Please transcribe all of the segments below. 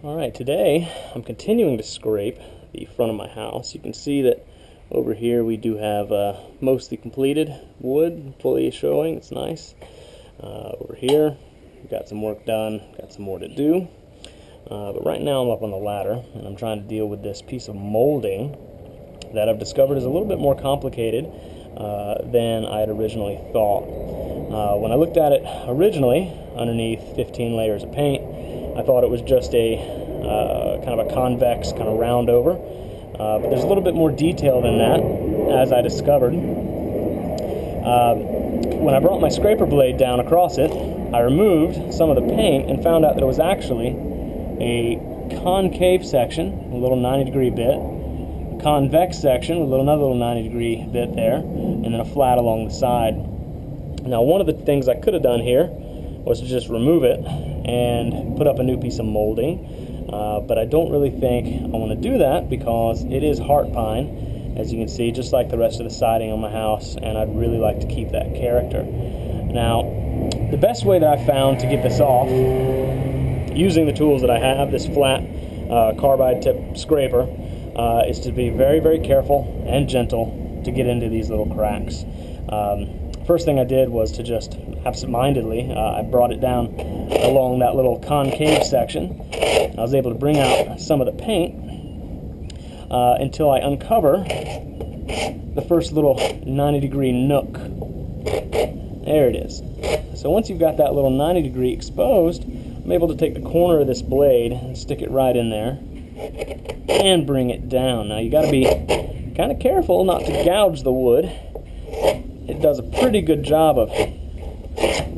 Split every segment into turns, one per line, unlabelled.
Alright, today I'm continuing to scrape the front of my house. You can see that over here we do have mostly completed wood fully showing. It's nice. Over here we've got some work done, got some more to do. But right now I'm up on the ladder and I'm trying to deal with this piece of molding that I've discovered is a little bit more complicated than I had originally thought. When I looked at it originally underneath 15 layers of paint, I thought it was just a kind of a convex, kind of round over. But there's a little bit more detail than that, as I discovered. When I brought my scraper blade down across it, I removed some of the paint and found out there was actually a concave section, a little 90-degree bit, a convex section with another little 90-degree bit there, and then a flat along the side. Now, one of the things I could have done here was to just remove it and put up a new piece of molding, but I don't really think I want to do that because it is heart pine, as you can see, just like the rest of the siding on my house, and I'd really like to keep that character. Now, the best way that I found to get this off, using the tools that I have, this flat carbide tip scraper, is to be very, very careful and gentle to get into these little cracks. First thing I did was to just absent-mindedly, I brought it down along that little concave section. I was able to bring out some of the paint until I uncover the first little 90-degree nook. There it is. So once you've got that little 90-degree exposed, I'm able to take the corner of this blade and stick it right in there and bring it down. Now you got to be kind of careful not to gouge the wood. It does a pretty good job of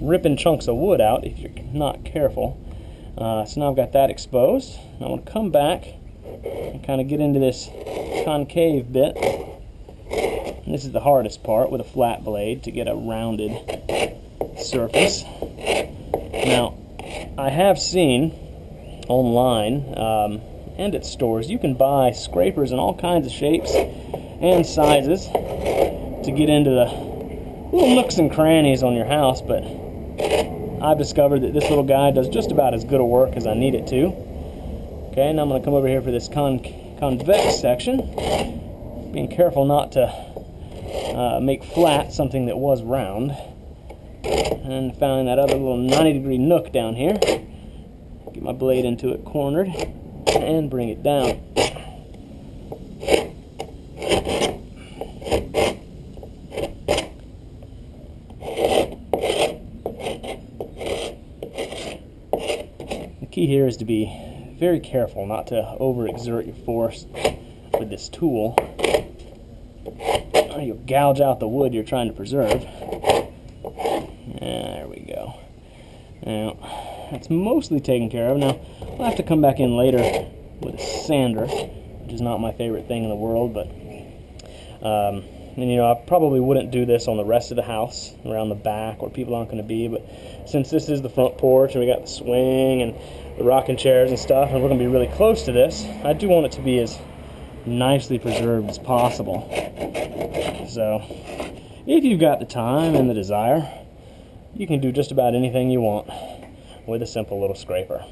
ripping chunks of wood out if you're not careful. So now I've got that exposed. I want to come back and kind of get into this concave bit. And this is the hardest part with a flat blade, to get a rounded surface. Now, I have seen online and at stores, you can buy scrapers in all kinds of shapes and sizes to get into the little nooks and crannies on your house, but I've discovered that this little guy does just about as good a work as I need it to. Okay, now I'm going to come over here for this convex section, being careful not to make flat something that was round, and found that other little 90-degree nook down here. Get my blade into it cornered and bring it down. The key here is to be very careful not to overexert your force with this tool, or you'll gouge out the wood you're trying to preserve. There we go. Now, that's mostly taken care of. Now, I'll have to come back in later with a sander, which is not my favorite thing in the world, but and, you know, I probably wouldn't do this on the rest of the house, around the back where people aren't going to be, but since this is the front porch and we got the swing and the rocking chairs and stuff, and we're going to be really close to this, I do want it to be as nicely preserved as possible. So, if you've got the time and the desire, you can do just about anything you want with a simple little scraper.